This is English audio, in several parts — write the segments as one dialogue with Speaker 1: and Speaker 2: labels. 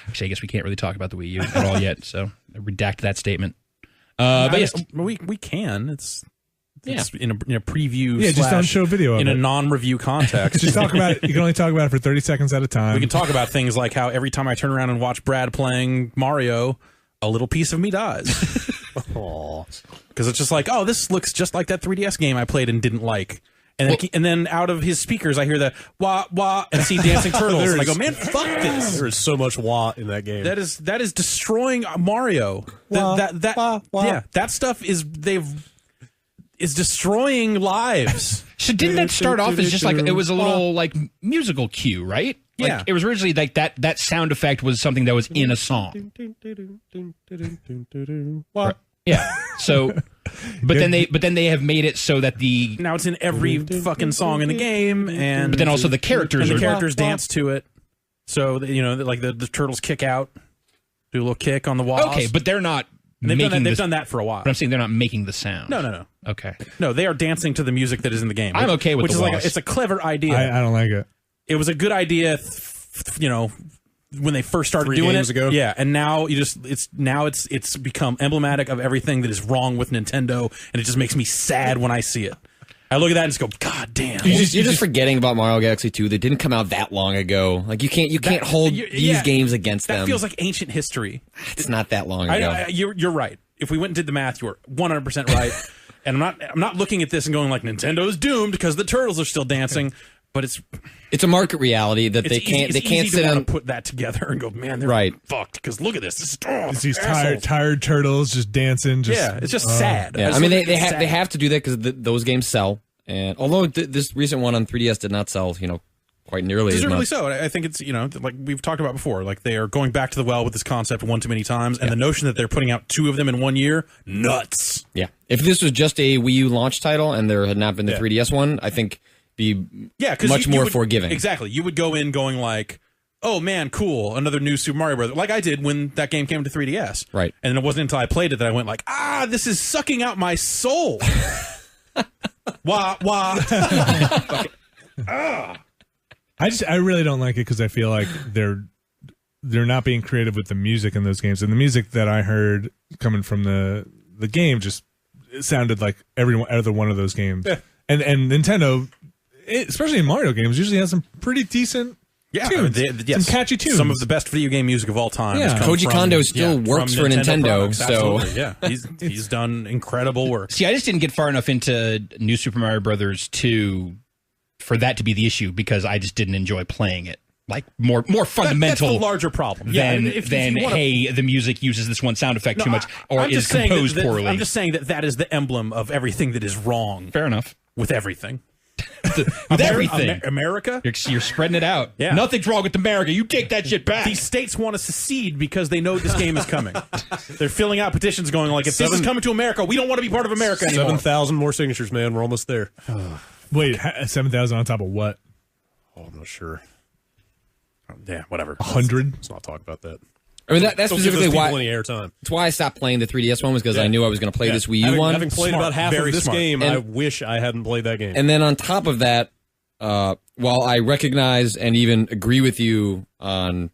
Speaker 1: Actually, I guess we can't really talk about the Wii U at all yet, so I redact that statement. But yes,
Speaker 2: we can. It's in a preview.
Speaker 3: Yeah, just don't show video of
Speaker 2: in
Speaker 3: it.
Speaker 2: a non-review context.
Speaker 3: Just talk about it. You can only talk about it for 30 seconds at a time.
Speaker 2: We can talk about things like how every time I turn around and watch Brad playing Mario, a little piece of me dies. Because it's just like, oh, this looks just like that 3DS game I played and didn't like. And then out of his speakers, I hear the wah wah and see dancing turtles, and I go, man, fuck this.
Speaker 4: There is so much wah in that game.
Speaker 2: That is destroying Mario. That stuff is destroying lives.
Speaker 1: So didn't that start off as just like it was a little like musical cue, right? Like,
Speaker 2: Yeah.
Speaker 1: it was originally like that sound effect was something that was in a song. Yeah. So, but then they have made it so that
Speaker 2: Now it's in every fucking song in the game, and
Speaker 1: but then also the characters
Speaker 2: dance to it. So like the turtles kick out, do a little kick on the walls.
Speaker 1: Okay, but they're not.
Speaker 2: They've done that for a while.
Speaker 1: But I'm saying they're not making the sound.
Speaker 2: No.
Speaker 1: Okay.
Speaker 2: No, they are dancing to the music that is in the game.
Speaker 1: I'm okay with
Speaker 2: which
Speaker 1: the
Speaker 2: is like
Speaker 1: walls.
Speaker 2: it's a clever idea.
Speaker 3: I don't like it.
Speaker 2: It was a good idea, when they first started
Speaker 4: 3
Speaker 2: doing
Speaker 4: games
Speaker 2: it.
Speaker 4: ago?
Speaker 2: Yeah, and now it's become emblematic of everything that is wrong with Nintendo, and it just makes me sad when I see it. I look at that and just go, God damn.
Speaker 5: You're just forgetting about Mario Galaxy 2. They didn't come out that long ago. Like you can't hold these games against them.
Speaker 2: That feels like ancient history.
Speaker 5: It's not that long ago.
Speaker 2: You're right. If we went and did the math, you were 100% right. And I'm not looking at this and going like Nintendo's doomed because the turtles are still dancing. But
Speaker 5: it's a market reality that they can't sit
Speaker 2: to
Speaker 5: on
Speaker 2: put that together and go, man, they're fucked because look at this.
Speaker 3: It's these tired turtles just dancing.
Speaker 2: It's just sad.
Speaker 5: Yeah, I mean they have to do that because those games sell. And although this recent one on 3DS did not sell, quite nearly as much.
Speaker 2: So. I think it's like we've talked about before. Like they are going back to the well with this concept one too many times, and the notion that they're putting out 2 of them in 1 year, nuts.
Speaker 5: Yeah, if this was just a Wii U launch title and there had not been the 3DS one, I think. Be much more forgiving.
Speaker 2: Exactly. You would go in going like, oh man, cool, another new Super Mario Bros. Like I did when that game came to 3DS.
Speaker 5: Right.
Speaker 2: And then it wasn't until I played it that I went like, this is sucking out my soul. Wah, wah.
Speaker 3: I really don't like it because I feel like they're not being creative with the music in those games. And the music that I heard coming from the game just sounded like every other one of those games. Yeah. And Nintendo, especially in Mario games, usually has some pretty decent tunes. Some catchy tunes.
Speaker 2: Some of the best video game music of all time.
Speaker 3: Yeah.
Speaker 5: Koji Kondo still works for Nintendo, so
Speaker 2: yeah, he's done incredible work.
Speaker 1: See, I just didn't get far enough into New Super Mario Brothers 2 for that to be the issue because I just didn't enjoy playing it. Like more fundamental,
Speaker 2: that's the larger problem.
Speaker 1: Than the music uses this one sound effect too much or is composed poorly.
Speaker 2: I'm just saying that is the emblem of everything that is wrong.
Speaker 1: Fair enough.
Speaker 2: With everything.
Speaker 1: With everything.
Speaker 2: America?
Speaker 1: You're spreading it out. Yeah. Nothing's wrong with America. You take that shit back.
Speaker 2: These states want to secede because they know this game is coming. They're filling out petitions going like, if this is coming to America, we don't want to be part of America anymore.
Speaker 4: 7,000 more signatures, man. We're almost there.
Speaker 3: Wait, 7,000 on top of what?
Speaker 4: Oh, I'm not sure.
Speaker 2: Yeah, whatever.
Speaker 3: 100?
Speaker 4: Let's not talk about that.
Speaker 5: I mean, that's specifically why.
Speaker 4: Any airtime.
Speaker 5: That's why I stopped playing the 3DS one was because I knew I was going to play this Wii U one.
Speaker 4: Having played about half of this game,
Speaker 5: and
Speaker 4: I wish I hadn't played that game.
Speaker 5: And then on top of that, while I recognize and even agree with you on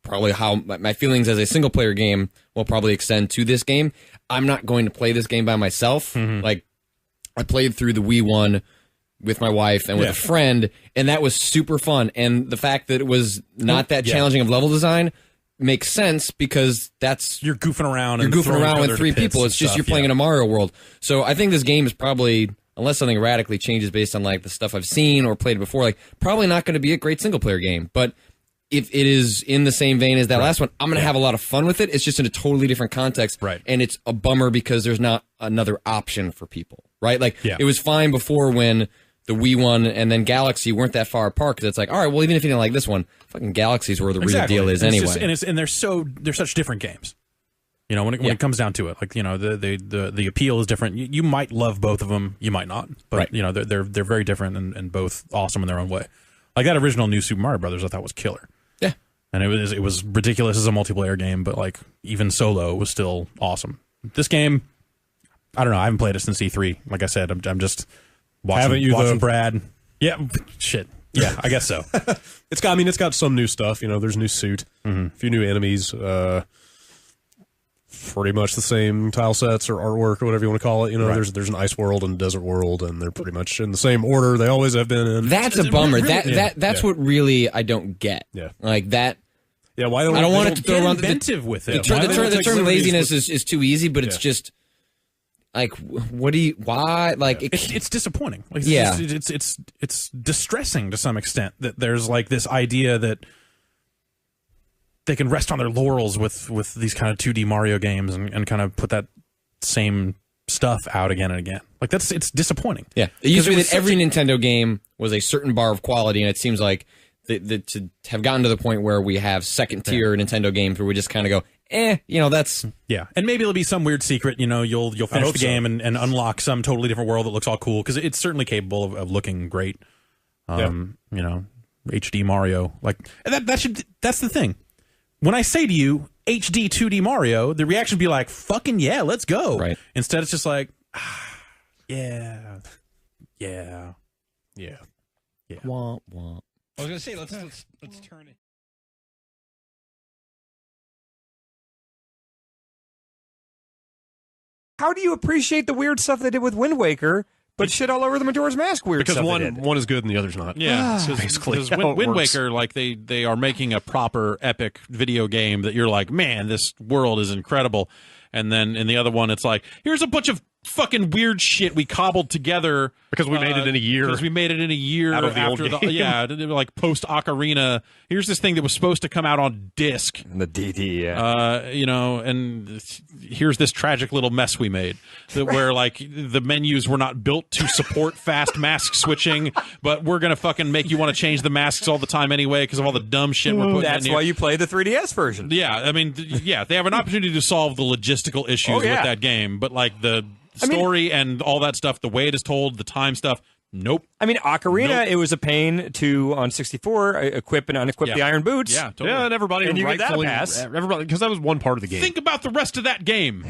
Speaker 5: probably how my feelings as a single player game will probably extend to this game, I'm not going to play this game by myself. Mm-hmm. Like I played through the Wii one with my wife and with a friend, and that was super fun. And the fact that it was not that challenging of level design makes sense because
Speaker 2: you're goofing around.
Speaker 5: You're goofing around with 3 people. It's just you're playing in a Mario world. So I think this game is probably, unless something radically changes based on like the stuff I've seen or played before, like probably not going to be a great single player game. But if it is in the same vein as that last one, I'm going to have a lot of fun with it. It's just in a totally different context.
Speaker 2: Right.
Speaker 5: And it's a bummer because there's not another option for people. Right. Like it was fine before when the Wii one and then Galaxy weren't that far apart because it's like, all right, well, even if you didn't like this one, fucking Galaxy's where the real deal is anyway.
Speaker 2: And they're such different games. When it comes down to it, like the appeal is different. You might love both of them, you might not, but they're very different and both awesome in their own way. Like that original New Super Mario Brothers, I thought was killer.
Speaker 5: Yeah,
Speaker 2: and it was ridiculous as a multiplayer game, but like even solo was still awesome. This game, I don't know. I haven't played it since E3. Like I said, I'm just. Watching Brad. Yeah, shit.
Speaker 4: Yeah, I guess so. It's got some new stuff. There's new suit, a few new enemies, pretty much the same tile sets or artwork or whatever you want to call it. There's an ice world and a desert world, and they're pretty much in the same order they always have been in.
Speaker 5: That's a bummer. That's what really I don't get.
Speaker 4: Yeah.
Speaker 5: Like that.
Speaker 4: Yeah, why don't
Speaker 5: I don't want it to throw around
Speaker 2: inventive with it.
Speaker 5: The term laziness is too easy, but it's just like, why? Like,
Speaker 2: it's disappointing. Like,
Speaker 5: yeah,
Speaker 2: it's distressing to some extent that there's like this idea that they can rest on their laurels with these kind of 2D Mario games and kind of put that same stuff out again and again. Like it's disappointing.
Speaker 5: Yeah, it used to be that every Nintendo game was a certain bar of quality, and it seems like to have gotten to the point where we have second tier Nintendo games where we just kind of go, that's
Speaker 2: and maybe it'll be some weird secret. You'll finish the game and unlock some totally different world that looks all cool because it's certainly capable of looking great. HD Mario, like that's the thing. When I say to you HD 2D Mario, the reaction would be like, "Fucking yeah, let's go!"
Speaker 5: Right?
Speaker 2: Instead, it's just like, yeah.
Speaker 5: Womp womp.
Speaker 1: I was gonna say let's turn it.
Speaker 6: How do you appreciate the weird stuff they did with Wind Waker, but shit all over the Majora's Mask weird
Speaker 4: because
Speaker 6: stuff?
Speaker 4: one is good and the other's not.
Speaker 2: Yeah,
Speaker 4: basically
Speaker 2: because Wind Waker, like they are making a proper epic video game that you're like, man, this world is incredible. And then in the other one, it's like, here's a bunch of fucking weird shit we cobbled together
Speaker 4: because we made it in a year.
Speaker 2: Because we made it in a year
Speaker 4: out of the
Speaker 2: after
Speaker 4: old game.
Speaker 2: like post Ocarina. Here's this thing that was supposed to come out on disc.
Speaker 6: The DD,
Speaker 2: and here's this tragic little mess we made where like the menus were not built to support fast mask switching, but we're gonna fucking make you want to change the masks all the time anyway because of all the dumb shit we're putting in here.
Speaker 6: That's why you play the 3DS version.
Speaker 2: Yeah, I mean, they have an opportunity to solve the logistical issues with that game, but like the story and all that stuff, the way it is told, the time stuff, nope.
Speaker 6: I mean, Ocarina, it was a pain to, on 64, equip and unequip the iron boots.
Speaker 2: Yeah, totally.
Speaker 4: Yeah, and everybody
Speaker 6: And you get that
Speaker 4: rightfully,
Speaker 6: pass.
Speaker 4: everybody, because that was one part of the game.
Speaker 2: Think about the rest of that game.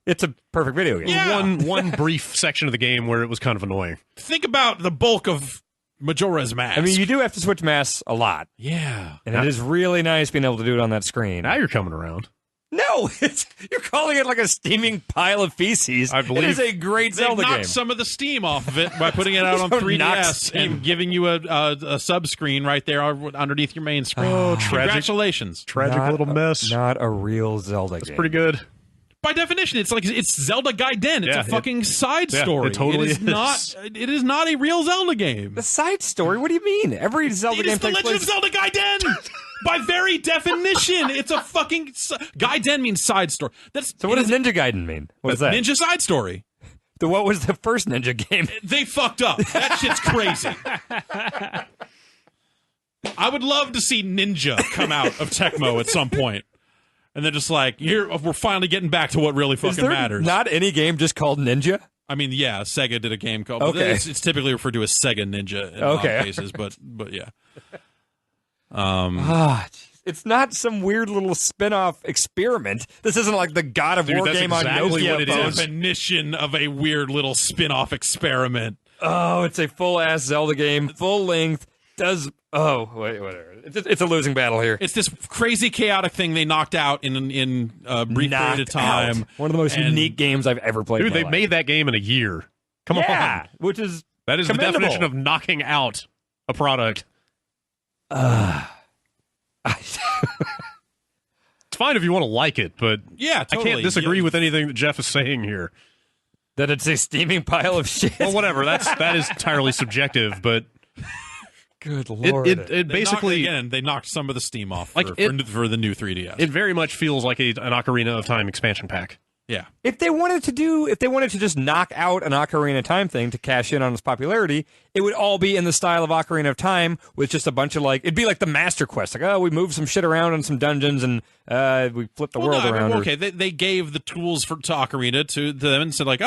Speaker 6: It's a perfect video game.
Speaker 2: Yeah.
Speaker 4: One brief section of the game where it was kind of annoying.
Speaker 2: Think about the bulk of Majora's Mask.
Speaker 6: I mean, you do have to switch masks a lot.
Speaker 2: Yeah.
Speaker 6: And it is really nice being able to do it on that screen.
Speaker 4: Now you're coming around.
Speaker 6: No, you're calling it like a steaming pile of feces.
Speaker 4: I believe
Speaker 6: it is a great
Speaker 2: They've
Speaker 6: Zelda
Speaker 2: knocked
Speaker 6: game.
Speaker 2: some of the steam off of it by putting it out on
Speaker 6: Don't knock
Speaker 2: 3DS
Speaker 6: steam.
Speaker 2: and giving you a sub screen right there underneath your main screen.
Speaker 4: Oh, tragic.
Speaker 2: Congratulations.
Speaker 4: Tragic little mess.
Speaker 6: Not a real Zelda game.
Speaker 4: It's pretty good.
Speaker 2: By definition, it's Zelda Gaiden. It's a fucking side story.
Speaker 4: It totally
Speaker 2: is. It is not a real Zelda game.
Speaker 6: The side story? What do you mean? Every Zelda
Speaker 2: It
Speaker 6: game
Speaker 2: is the
Speaker 6: takes
Speaker 2: Legend
Speaker 6: place...
Speaker 2: of Zelda Gaiden. By very definition, it's a fucking Gaiden means side story.
Speaker 6: So what does Ninja Gaiden mean? What is that?
Speaker 2: Ninja side story.
Speaker 6: What was the first Ninja game?
Speaker 2: They fucked up. That shit's crazy. I would love to see Ninja come out of Tecmo at some point. And they're just like, here, we're finally getting back to what really fucking matters.
Speaker 6: Not any game just called Ninja?
Speaker 2: I mean, yeah, Sega did a game called.
Speaker 6: Okay.
Speaker 2: It's typically referred to as Sega Ninja in a lot of cases, but yeah.
Speaker 6: It's not some weird little spin-off experiment. This isn't like the God of War
Speaker 4: that's
Speaker 6: game
Speaker 4: exactly
Speaker 6: on
Speaker 4: what
Speaker 6: Nokia
Speaker 4: it
Speaker 6: phones.
Speaker 2: Definition of a weird little spin-off experiment.
Speaker 6: Oh, it's a full-ass Zelda game, full length. Whatever. It's a losing battle here.
Speaker 2: It's this crazy chaotic thing they knocked out in a brief period of time.
Speaker 6: Out. One of the most unique games I've ever played.
Speaker 4: Dude, they made that game in a year. Come on.
Speaker 6: Which is
Speaker 4: that is
Speaker 6: commendable.
Speaker 4: the definition of knocking out a product. It's fine if you want to like it, but
Speaker 2: yeah, totally.
Speaker 4: I can't disagree with anything that Jeff is saying here.
Speaker 6: That it's a steaming pile of shit.
Speaker 4: Well, whatever. That is entirely subjective, but
Speaker 6: good lord,
Speaker 4: it basically
Speaker 2: they knocked some of the steam off
Speaker 4: like
Speaker 2: for the new 3DS.
Speaker 4: It very much feels like an Ocarina of Time expansion pack.
Speaker 2: Yeah.
Speaker 6: If they wanted to just knock out an Ocarina of Time thing to cash in on its popularity, it would all be in the style of Ocarina of Time with just a bunch of it'd be like the Master Quest. Like, oh, we moved some shit around in some dungeons and We flipped the world around.
Speaker 2: Okay, they gave the tools to Ocarina to them and said like,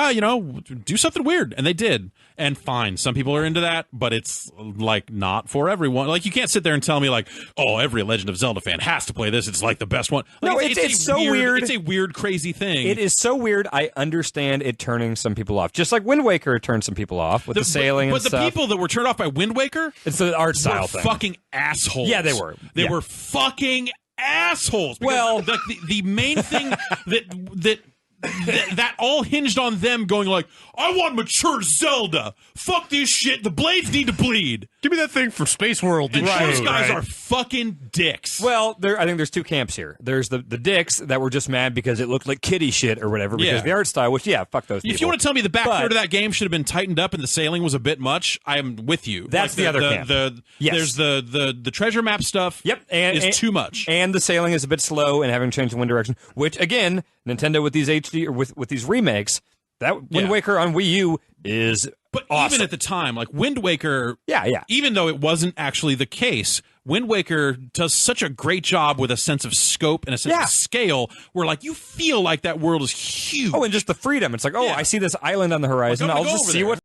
Speaker 2: do something weird, and they did. And fine, some people are into that, but it's like not for everyone. Like you can't sit there and tell me like, oh, every Legend of Zelda fan has to play this. It's like the best one. Like,
Speaker 6: No, it's so weird.
Speaker 2: It's a weird, crazy thing.
Speaker 6: It is so weird. I understand it turning some people off, just like Wind Waker turned some people off with the sailing and
Speaker 2: stuff. But the people that were turned off by Wind Waker,
Speaker 6: it's the art style
Speaker 2: were
Speaker 6: thing.
Speaker 2: Fucking assholes.
Speaker 6: Yeah, they were.
Speaker 2: They were fucking assholes.
Speaker 6: Well,
Speaker 2: the main thing that all hinged on them going like, I want mature Zelda. Fuck this shit. The blades need to bleed.
Speaker 4: Give me that thing from Space World.
Speaker 2: And those guys are fucking dicks.
Speaker 6: Well, I think there's two camps here. There's the dicks that were just mad because it looked like kiddie shit or whatever because of the art style, which, fuck those people.
Speaker 2: If you want to tell me the back third of that game should have been tightened up and the sailing was a bit much, I am with you.
Speaker 6: That's the other camp.
Speaker 2: There's the treasure map stuff is too much.
Speaker 6: And the sailing is a bit slow and having changed the wind direction, which, again, Nintendo with these HD or with these remakes, that Wind Waker on Wii U is
Speaker 2: But
Speaker 6: awesome.
Speaker 2: even at the time, like Wind Waker,
Speaker 6: Yeah.
Speaker 2: even though it wasn't actually the case, Wind Waker does such a great job with a sense of scope and a sense of scale where, like, you feel like that world is huge.
Speaker 6: Oh, and just the freedom. It's like, I see this island on the horizon.
Speaker 2: Like, I'm
Speaker 6: I'll
Speaker 2: gonna
Speaker 6: just
Speaker 2: go
Speaker 6: see
Speaker 2: over
Speaker 6: what